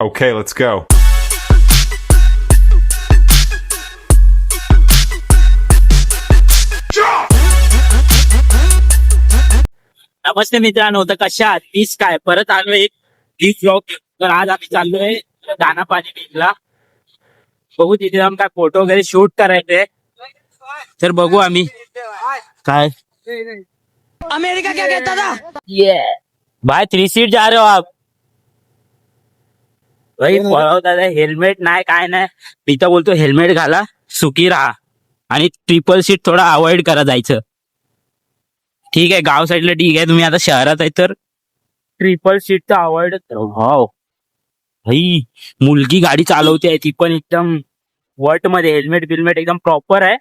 Okay, let's go. नमस्ते मित्रांनो, तर कशा आहात? तीच काय परत आलो एक बीच व्लॉग. तर आज आम्ही चाललोय दानापाणी बीचला. बघू तिथे जाऊन काय फोटो वगैरे शूट करायचे. तर बघू आम्ही काय अमेरिका क्या कहता था? ये भाई 3 सीट जा रहे हो आप? भाई पळवतात हेल्मेट नाही काय नाही. मी तर बोलतो हेल्मेट घाला, सुखी राहा आणि ट्रिपल सीट थोडा अवॉइड करा जायचं. ठीक आहे, गाव साईडला ठीक आहे. तुम्ही आता शहरात आहे तर ट्रिपल सीट तर अवॉइड हो. भाई मुलगी गाडी चालवते आहे, ती पण एकदम वट मध्ये हेल्मेट बिल्मेट एकदम प्रॉपर आहे.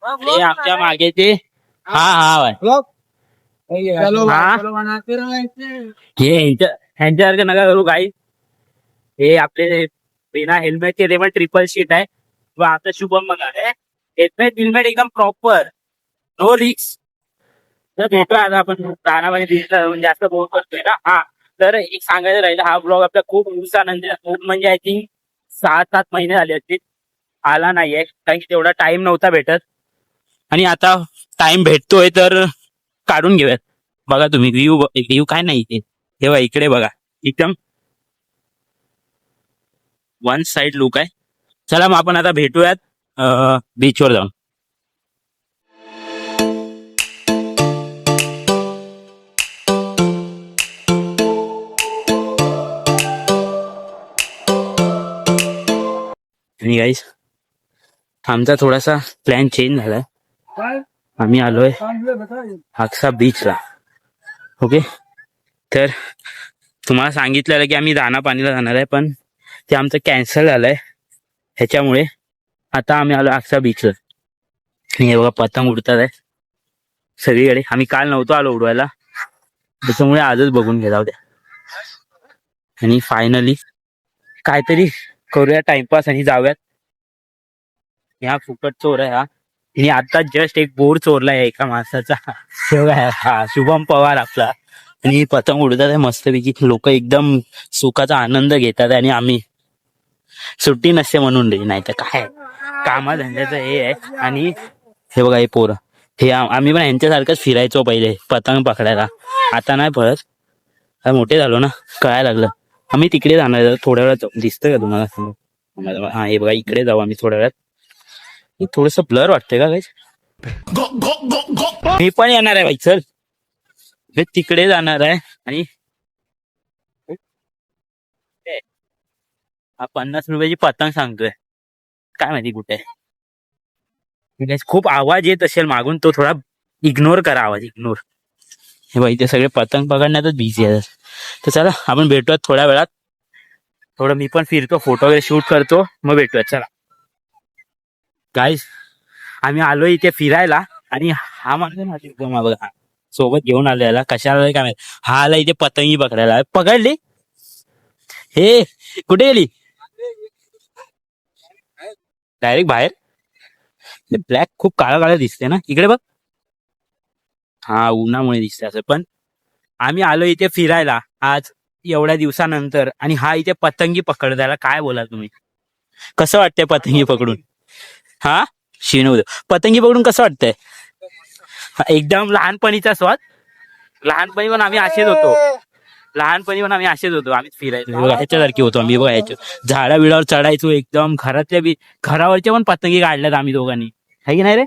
ते आमच्या मागे ते हा हा भाई हा हे ह्यांच्यासारखं नका करू गाई. हे आपले बिना हेल्मेटचे ते पण ट्रिपल सीट आहे. व आता शुभम बघा हेल्मेट बिल्मेट एकदम प्रॉपर, नो रिक्स. तर भेटू आता आपण दानापाणी बीचला जास्त बोल करतोय ना. हा तर एक सांगायचं राहिलं, हा ब्लॉग आपला खूप दिवसानंतर खूप म्हणजे आय थिंक 6-7 महिने झाले असतील आला नाहीये, कारण की तेवढा टाइम नव्हता भेटत. आणि आता टाइम भेटतोय तर काढून घेऊयात. बघा तुम्ही व्ह्यू काय नाही इथे, तेव्हा इकडे बघा एकदम वन साइड लुक आहे. चला मग आपण आता भेटूयात बीचवर जाऊन. आणि गाईस आमचा थोडासा प्लॅन चेंज झालाय. आम्ही आलोय हाक्सा बीचला. ओके, तर तुम्हाला सांगितलेलं की आम्ही दानापाणीला जाणार आहे, पण ते आमचं कॅन्सल झालंय. ह्याच्यामुळे आता आम्ही आलो हाक्सा बीचला. हे बघा पतंग उडतात आहे सगळीकडे. आम्ही काल नव्हतो आलो उडवायला, त्याच्यामुळे आजच बघून घे जाऊ द्या. आणि फायनली काहीतरी करूया टाइमपास आणि जाऊयात. ह्या फुकट चोर आहे हा. तिने आता जस्ट एक बोर्ड चोरलाय एका माणसाचा. हा शुभम पवार आपला. आणि पतंग उडतात आहे मस्तपैकी. लोक एकदम सुखाचा आनंद घेतात आणि आम्ही सुट्टी नसते म्हणून रे, नाही तर काय कामाधंद्याचं हे आहे. आणि हे बघा हे पोरं, हे आम्ही पण यांच्यासारखंच फिरायचो पहिले पतंग पकडायला. आता नाही पळत, मोठे झालो ना, कळायला लागलं. आम्ही तिकडे जाणार थोड्या वेळात. दिसतंय का तुम्हाला? हा हे बघा इकडे जाऊ आम्ही थोड्या वेळात. थोडस ब्लर वाटतंय का काही? मी पण येणार आहे भाई, चल. मी तिकडे जाणार आहे. आणि हा 50 रुपयाची पतंग सांगतोय, काय माहिती कुठे. खूप आवाज येत असेल मागून, तो थोडा इग्नोर करा, आवाज इग्नोर. हे बाई ते सगळे पतंग पकडण्यातच बिझी आहेत. तर चला आपण भेटूयात थोड्या वेळात. थोडं मी पण फिरतो, फोटो वगैरे शूट करतो, मग भेटूयात. चला गाईस, आम्ही आलोय इथे फिरायला. आणि हा माणूस बघा सोबत घेऊन आलो याला. कशाला काय माहिती. हा आला इथे पतंगी पकडायला. पकडली हे कुठे गेली? डायरेक्ट बाहेर. ब्लॅक खूप काळा काळा दिसते ना इकडे बघ. हा उन्हामुळे दिसते असं. पण आम्ही आलो इथे फिरायला आज एवढ्या दिवसानंतर, आणि हा इथे पतंगी पकडतायला. काय बोला तुम्ही, कसं वाटतंय पतंगी पकडून? हा शिनू पतंगी पकडून कसं वाटतंय? एकदम लहानपणीचा स्वाद. लहानपणी पण आम्ही असेच होतो. आम्ही फिरायचो ह्याच्यासारखे होतो आम्ही. बघा ह्याच्या झाडा बिडावर चढायचो एकदम. घरावरच्या पण पतंगी काढल्यात आम्ही दोघांनी, है की नाही रे?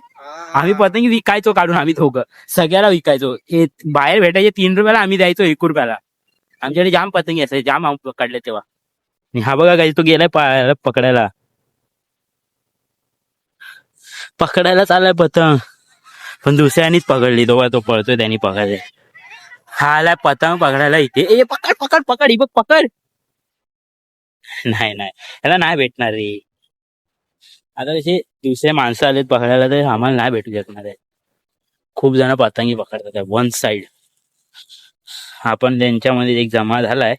आम्ही पतंगी विकायचो काढून, आम्ही दोघं सगळ्याला विकायचो. हे बाहेर भेटायचे 3 रुपयाला, आम्ही द्यायचो 1 रुपयाला. आमच्याकडे जाम पतंगी असायचे, जाम आम्ही पकडले तेव्हा. आणि हा बघा काही तो गेलाय पकडायला चाललाय पतंग, पण दुसऱ्यानीच पकडली. तो पळतोय त्यांनी पकडले. हा आलाय पतंग पकडायला इथे. ए पकड पकड पकड, ही बघ पकड. नाही याला नाही भेटणार रे. आता कसे दुसरे माणसं आलेत पकडायला, तर आम्हाला नाही भेटू शकणार आहे. खूप जण पतंगी पकडतात वन साइड. आपण त्यांच्यामध्ये एक जमा झालाय.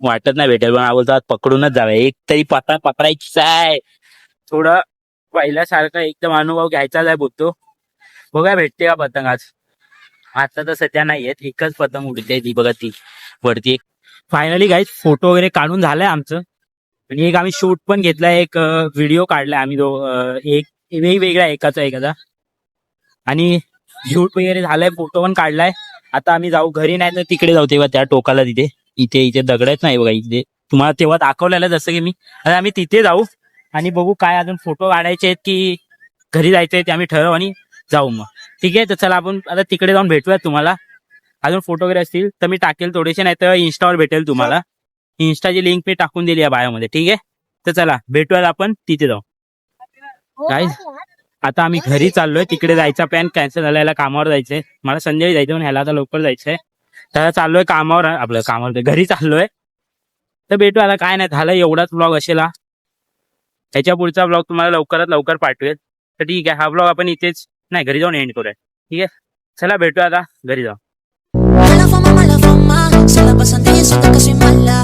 वाटत नाही भेटेल, पण बोलतात पकडूनच जावे. एक तरी पतंग पकडायचीच आहे. थोडं पहिल्यासारखा एकदम अनुभव घ्यायचाच आहे बोलतो. बघा भेटते का पतंग आज. आता तर सध्या नाही येत, एकच पतंग उडते ती बघा, ती वरती एक फायनली गाईज फोटो वगैरे काढून झालाय आमचं आणि एक आम्ही शूट पण घेतलाय एक व्हिडिओ काढलाय आम्ही एक वेगवेगळा एकाचा आणि शूट वगैरे झालाय फोटो पण काढलाय. आता आम्ही जाऊ घरी नाही तर तिकडे जाऊ तेव्हा त्या टोकाला तिथे इथे दगड आहेत नाही बघा इथे तुम्हाला तेव्हा दाखवलेलं जसं की मी आता आम्ही तिथे जाऊ आणि बघू काय अजून फोटो काढायचे आहेत की घरी जायचंय ते आम्ही ठरवू आणि जाऊ मग. ठीक आहे तर चला आपण आता तिकडे जाऊन भेटूयात. तुम्हाला अजून फोटो वगैरे असतील तर मी टाकेल थोडेसे नाही तर इन्स्टावर भेटेल तुम्हाला. इन्स्टाची लिंक मी टाकून दिली आहे बायोमध्ये. ठीक आहे तर चला भेटूयात आपण तिथे जाऊ. काय आता आम्ही घरी चाललोय तिकडे जायचा प्लॅन कॅन्सल झाला. याला कामावर जायचंय मला संध्याकाळी जायचं पण ह्याला आता लवकर जायचंय. त्याला चाललोय कामावर आपलं कामावर घरी चाललोय तर भेटू. आता काय नाही झालं एवढाच ब्लॉग असेल हा. त्याच्या पुढचा ब्लॉग तुम्हाला लवकरात लवकर पाठवेल. तर ठीक आहे हा ब्लॉग आपण इथेच नाही घरी जाऊन एंड करूया. ठीक आहे चला भेटूया आता घरी जाऊ. Mala fama, se la pasan diciendo que soy mala.